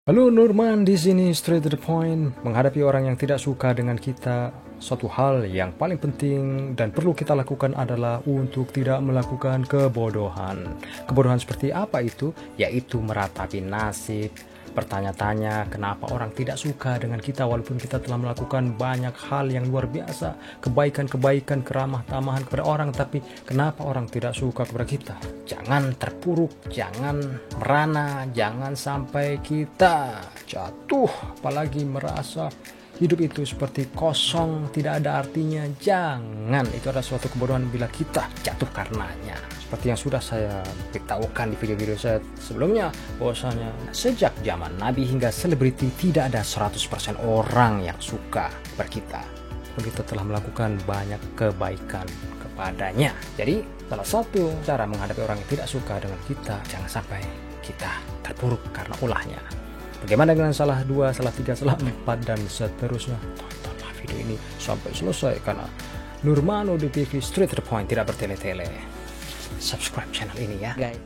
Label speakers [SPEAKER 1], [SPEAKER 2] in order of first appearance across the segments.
[SPEAKER 1] Halo Nurman, di sini straight to the point. Menghadapi orang yang tidak suka dengan kita, suatu hal yang paling penting dan perlu kita lakukan adalah untuk tidak melakukan kebodohan. Kebodohan seperti apa itu? Yaitu meratapi nasib, bertanya-tanya kenapa orang tidak suka dengan kita walaupun kita telah melakukan banyak hal yang luar biasa, kebaikan-kebaikan, keramah tamahan kepada orang, tapi kenapa orang tidak suka kepada kita? Jangan terpuruk, jangan merana, jangan sampai kita jatuh, apalagi merasa hidup itu seperti kosong, tidak ada artinya. Jangan, itu adalah suatu kebodohan bila kita jatuh karenanya. Seperti yang sudah saya beritahukan di video-video saya sebelumnya, bahwasanya sejak zaman Nabi hingga selebriti tidak ada 100% orang yang suka kepada kita. Kita telah melakukan banyak kebaikan kepadanya. Jadi salah satu cara menghadapi orang yang tidak suka dengan kita, jangan sampai kita terpuruk karena ulahnya. Bagaimana dengan salah 2, salah 3, salah 4 dan seterusnya? Tontonlah video ini sampai selesai karena Nurmano di TV Straight to the Point, tidak bertele-tele. Subscribe channel ini ya guys.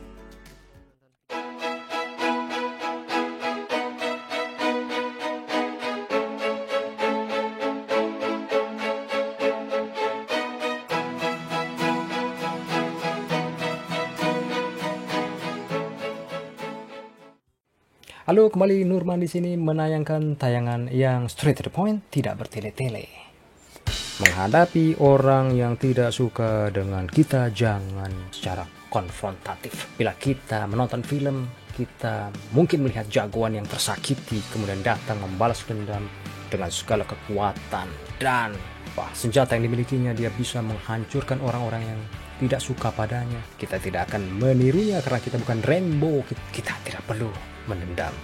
[SPEAKER 1] Halo, kembali Nurman di sini menayangkan tayangan yang straight to the point, tidak bertele-tele. Menghadapi orang yang tidak suka dengan kita, jangan secara konfrontatif. Bila kita menonton film, kita mungkin melihat jagoan yang tersakiti, kemudian datang membalas dendam dengan segala kekuatan dan senjata yang dimilikinya, dia bisa menghancurkan orang-orang yang tidak suka padanya. Kita tidak akan menirunya karena kita bukan Rambo. Kita tidak perlu menendam,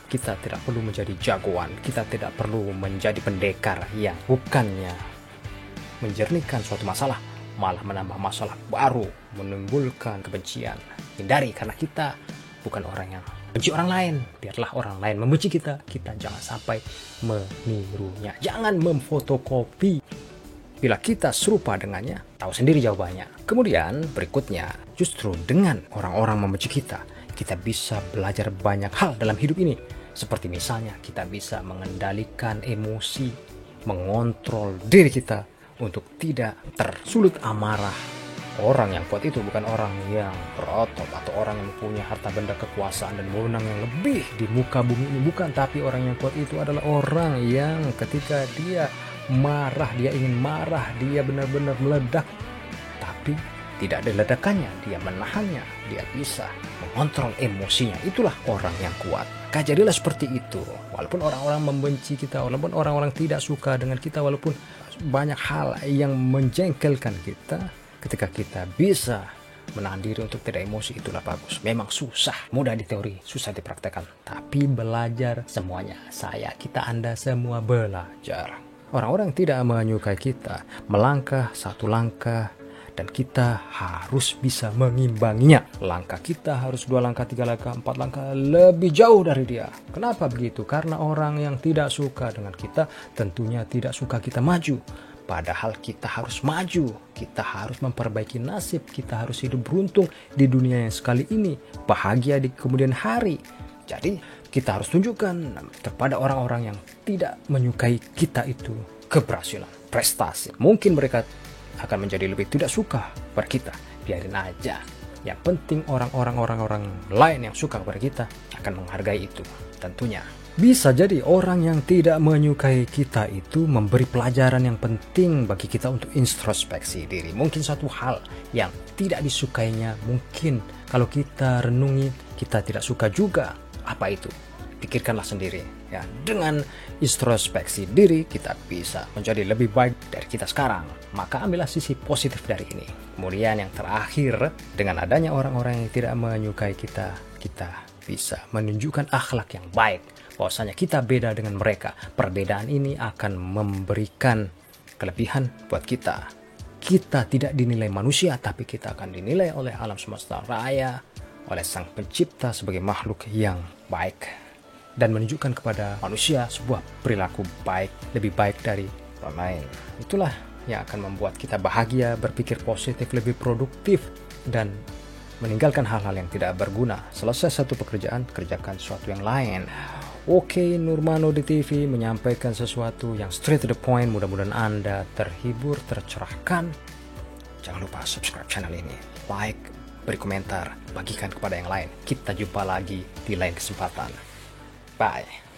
[SPEAKER 1] kita tidak perlu menjadi jagoan, kita tidak perlu menjadi pendekar yang bukannya menjernihkan suatu masalah, malah menambah masalah baru, menimbulkan kebencian. Hindari, karena kita bukan orang yang benci orang lain. Biarlah orang lain membenci kita, kita jangan sampai menirunya. Jangan memfotokopi. Bila kita serupa dengannya, tahu sendiri jawabannya. Kemudian berikutnya, justru dengan orang-orang membenci kita, kita bisa belajar banyak hal dalam hidup ini. Seperti misalnya kita bisa mengendalikan emosi, mengontrol diri kita untuk tidak tersulut amarah. Orang yang kuat itu bukan orang yang berotot atau orang yang mempunyai harta benda, kekuasaan dan wewenang yang lebih di muka bumi ini, bukan. Tapi orang yang kuat itu adalah orang yang ketika dia marah, dia ingin marah, dia benar-benar meledak, tapi tidak ada ledakannya, dia menahannya, dia bisa mengontrol emosinya. Itulah orang yang kuat. Jadilah seperti itu. Walaupun orang-orang membenci kita, walaupun orang-orang tidak suka dengan kita, walaupun banyak hal yang menjengkelkan kita, ketika kita bisa menahan diri untuk tidak emosi, itulah bagus. Memang susah, mudah di teori, susah dipraktekkan, tapi belajar semuanya. Kita, Anda semua belajar. Orang-orang tidak menyukai kita, melangkah satu langkah, dan kita harus bisa mengimbanginya. Langkah kita harus 2 langkah, 3 langkah, 4 langkah lebih jauh dari dia. Kenapa begitu? Karena orang yang tidak suka dengan kita tentunya tidak suka kita maju. Padahal kita harus maju, kita harus memperbaiki nasib, kita harus hidup beruntung di dunia yang sekali ini, bahagia di kemudian hari. Jadi kita harus tunjukkan kepada orang-orang yang tidak menyukai kita itu keberhasilan, prestasi. Mungkin mereka akan menjadi lebih tidak suka pada kita, biarin aja. Yang penting orang-orang lain yang suka kepada kita akan menghargai itu. Tentunya bisa jadi orang yang tidak menyukai kita itu memberi pelajaran yang penting bagi kita untuk introspeksi diri. Mungkin satu hal yang tidak disukainya, mungkin kalau kita renungi kita tidak suka juga. Apa itu? Pikirkanlah sendiri ya. Dengan introspeksi diri kita bisa menjadi lebih baik dari kita sekarang. Maka ambillah sisi positif dari ini. Kemudian yang terakhir, dengan adanya orang-orang yang tidak menyukai kita, kita bisa menunjukkan akhlak yang baik, bahwasanya kita beda dengan mereka. Perbedaan ini akan memberikan kelebihan buat kita. Kita tidak dinilai manusia, tapi kita akan dinilai oleh alam semesta raya, oleh Sang Pencipta sebagai makhluk yang baik, dan menunjukkan kepada manusia sebuah perilaku baik, lebih baik dari orang lain. Itulah yang akan membuat kita bahagia, berpikir positif, lebih produktif, dan meninggalkan hal-hal yang tidak berguna. Selesai satu pekerjaan, kerjakan sesuatu yang lain. Oke, Nurmano di TV menyampaikan sesuatu yang straight to the point. Mudah-mudahan Anda terhibur, tercerahkan. Jangan lupa subscribe channel ini, like, beri komentar, bagikan kepada yang lain. Kita jumpa lagi di lain kesempatan. Bye.